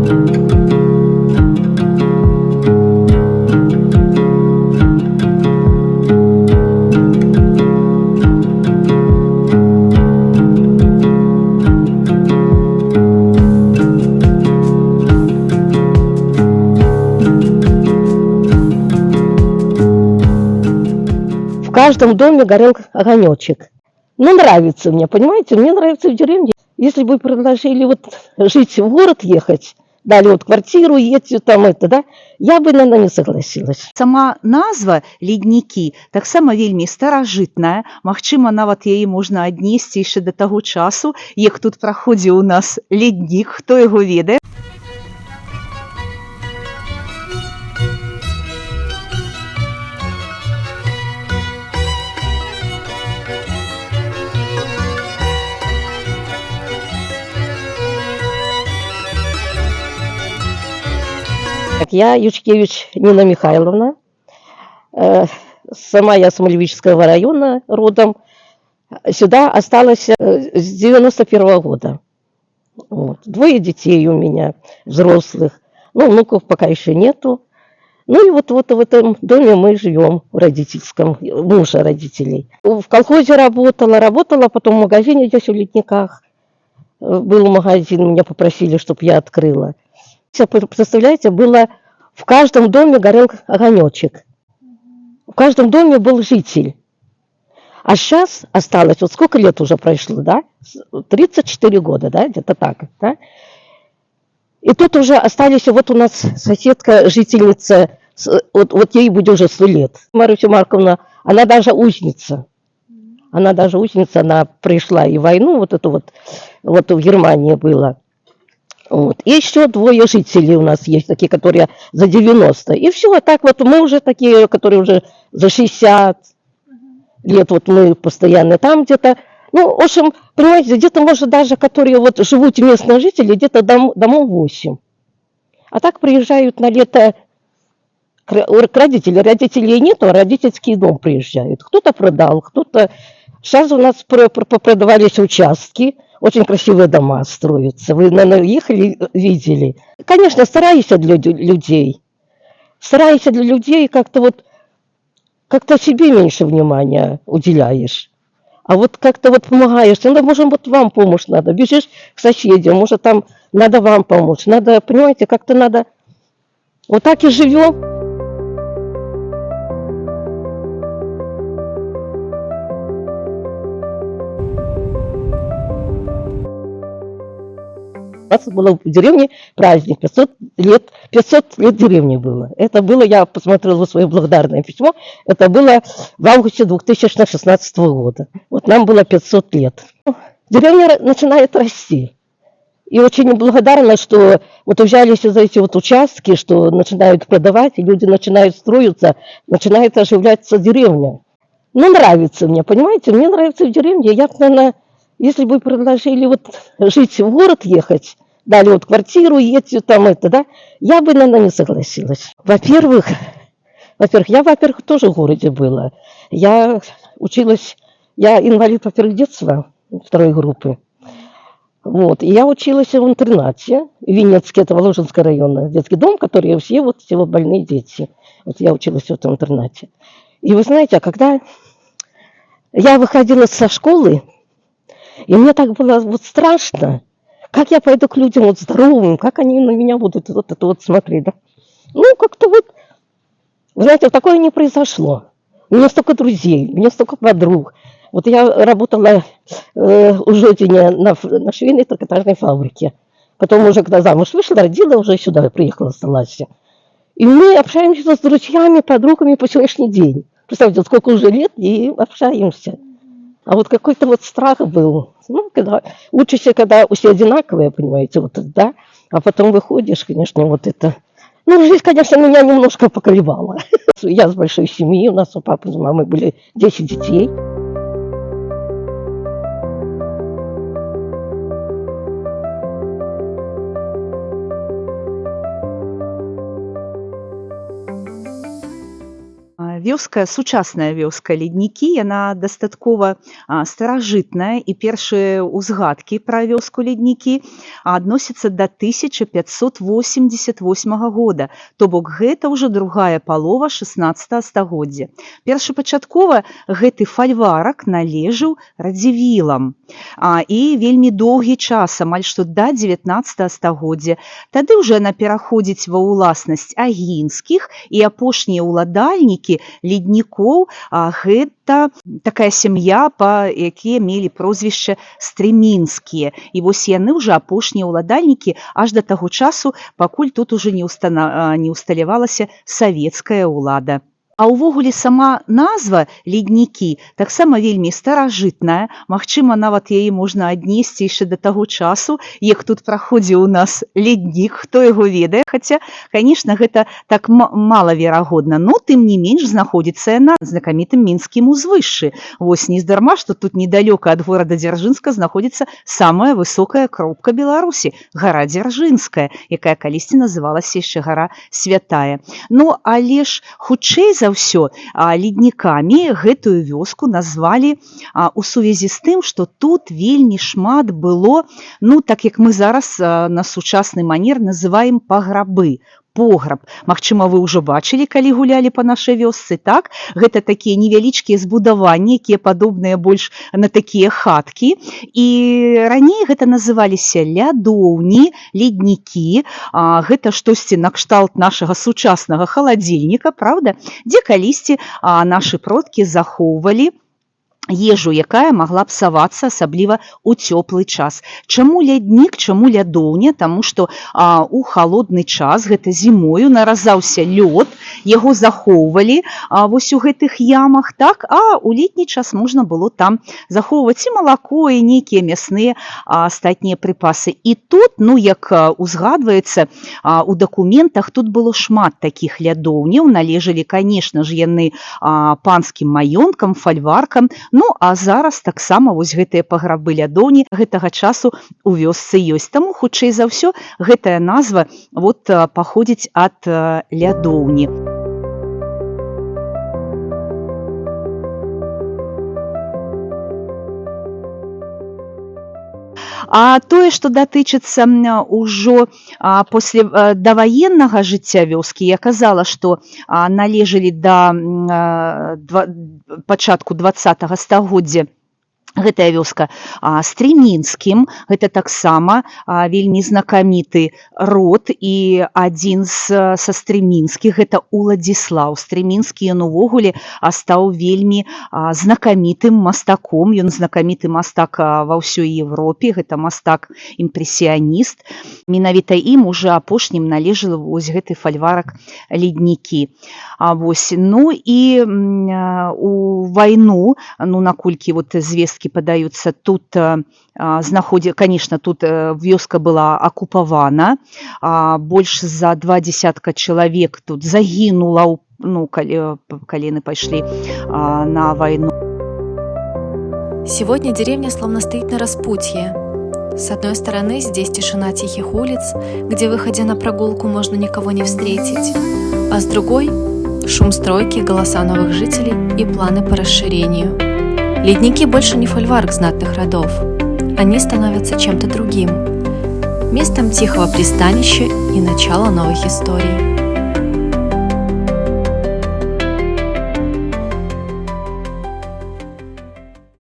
В каждом доме горел огонечек. Ну, нравится мне, понимаете, мне нравится в деревне. Если бы предложили вот жить в город, ехать, дали вот квартиру, едьте там это, да, я бы, наверное, не согласилась. Сама назва леднікі таксама вельмі старажытная. Магчыма, нават яе можна аднесці яшчэ да таго часу, як тут праходзіў у нас леднік, хто яго ведае. Я Ючкевич Нина Михайловна, сама я с Малевического района родом. Сюда осталась с 91 года. Вот. 2 детей у меня, взрослых. Ну, внуков пока еще нету. Ну и вот в этом доме мы живем, в родительском, мужа родителей. В колхозе работала, потом в магазине здесь в Ледниках. Был магазин, меня попросили, чтобы я открыла. Представляете, было в каждом доме горел огонечек. В каждом доме был житель. А сейчас осталось, вот сколько лет уже прошло, да? 34 года, да, где-то так, да? И тут уже остались, вот у нас соседка, жительница, вот ей будет уже 100 лет. Маруся Марковна, она даже узница. Она пришла и войну, вот эту вот в Германии было. Вот. И еще 2 жителей у нас есть, такие, которые за 90. И все, а так вот мы уже такие, которые уже за 60 лет, вот мы постоянно там где-то. Ну, в общем, понимаете, где-то, может, даже, которые вот живут местные жители, где-то домов 8. А так приезжают на лето к родителям. Родителей нету, а родительский дом приезжают. Кто-то продал, кто-то... Сейчас у нас продавались участки, очень красивые дома строятся. Вы, наверное, ехали, видели. Конечно, стараешься для людей. Стараешься для людей, как-то себе меньше внимания уделяешь. А вот как-то вот помогаешь. Ну, может, вот вам помощь надо. Бежишь к соседям, может, там надо вам помочь. Надо, понимаете, как-то надо... Вот так и живем. У нас было в деревне праздник, 500 лет деревни было. Это было, я посмотрела свое благодарное письмо, это было в августе 2016 года. Вот нам было 500 лет. Деревня начинает расти. И очень благодарна, что вот взялись за эти вот участки, что начинают продавать, и люди начинают строиться, начинает оживляться деревня. Ну, нравится мне, понимаете, мне нравится в деревне. Я, наверное, если бы предложили вот жить в город, ехать, дали вот квартиру, едьте там это, да, я бы, наверное, не согласилась. Во-первых, я, тоже в городе была. Я училась, я инвалид, во-первых, детства 2 группы. Вот, и я училась в интернате, в Винницке, это Воложенского района, детский дом, который все больные дети. Вот я училась в этом интернате. И вы знаете, когда я выходила со школы, и мне так было вот страшно, как я пойду к людям вот здоровым, как они на меня будут вот это вот смотреть, да? Ну, как-то вот, вы знаете, такое не произошло. У меня столько друзей, у меня столько подруг. Вот я работала у Жодине на швейной трикотажной фабрике. Потом уже, когда замуж вышла, родила, уже сюда приехала в Саласе. И мы общаемся с друзьями, подругами по сегодняшний день. Представьте, сколько уже лет, и общаемся. А вот какой-то вот страх был. Ну, когда учишься, когда все одинаковые, понимаете, вот, да. А потом выходишь, конечно, вот это... Ну, жизнь, конечно, меня немножко поколебала. Я с большой семьи, у нас у папы с мамой были 10 детей. вёска, сучасная вёска Леднікі, яна дастаткова старажытная, і першыя ўзгадкі пра вёску Леднікі адносяцца да 1588 года, то бок гэта ўжо другая палова 16 стагоддзя. Першапачаткова гэты фальварак належаў радзівілам, і вельмі доўгі час, амаль што да 19 стагоддзя. Тады ўжо яна пераходзіць ва ўласнасць агінскіх, і апошнія ўладальнікі леднікоў гэта такая сям'я, якія мелі прозвішча Стрэмінскія. І вось яны ўжо апошнія ўладальнікі аж да таго часу, пакуль тут ужо не ўсталявалася савецкая ўлада. А ўвогуле сама назва Леднікі таксама вельмі старажытная, магчыма, нават яе можна аднесці яшчэ да таго часу, як тут праходзіў у нас леднік, хто яго ведае, хаця, канешне, гэта так малаверагодна, но тым не менш знаходзіцца яна на знакамітым мінскім узвышшы. Вось нездарма, што тут недалёка ад горада Дзяржынска знаходзіцца самая высокая кропка Беларусі, гара Дзяржынская, якая калісьці называлася яшчэ гара Святая. Ну, але ж хутчэй за ўсё леднікамі гэтую вёску назвалі у сувязі з тым, што тут вельмі шмат было, ну, так як мы зараз на сучасны манер называем паграбы, пограб. Магчыма, вы ўжо бачылі, калі гулялі па нашай вёсцы, так? Гэта такія невялічкія збудаванні, якія падобныя больш на такія хаткі. І раней гэта называліся лядоўні, леднікі. Гэта штосьці накшталт нашага сучаснага халадзільніка, правда? Дзе калісьці нашы продкі захоўвалі ежу, якая магла псавацца, асабліва ў цёплы час. Чаму ляднік, чаму лядоўня? Таму што у халодны час, гэта зімою, наразаўся лёд, яго захоўвалі вось у гэтых ямах, так? А ў летні час можна было там захоўваць і малако, і нейкія мясныя астатнія прыпасы. І тут, ну, як узгадваецца у дакументах, тут было шмат такіх лядоўняў, належалі, канешне ж, яны панскім маёнткам, фальваркам. Ну, а зараз таксама вось гэтыя паграбы лядоўні гэтага часу у вёсцы ёсць. Таму, хутчэй за ўсё, гэтая назва вот паходзіць ад лядоўні. А тое, што датычыцца ўжо даваеннага жыцця вёскі, я казала, што належалі да пачатку 20 стагоддзя гэтая вёска Стрэмінскім, гэта таксама вельмі знакаміты род, і адзін са Стрэмінскіх, гэта Уладзіслаў Стрэмінскі, ён увогуле стаў вельмі знакамітым мастаком, ён знакаміты мастак ва ўсёй Европе, гэта мастак-імпрэсіяніст, менавіта ім уже апошнім належала вось гэты фальварак Леднікі. Ну і у вайну, ну наколькі вот звесткі падаюцца, тут конечно, тут вёска была акупавана, больш за 20 чалавек тут загінула, ну, калі яны пайшлі на вайну. Сегодня деревня словно стоит на распутье. С одной стороны, здесь тишина тихих улиц, где, выходя на прогулку, можно никого не встретить, а с другой – шум стройки, голоса новых жителей и планы по расширению. Ледники больше не фольварк знатных родов. Они становятся чем-то другим, местом тихого пристанища и начала новых историй.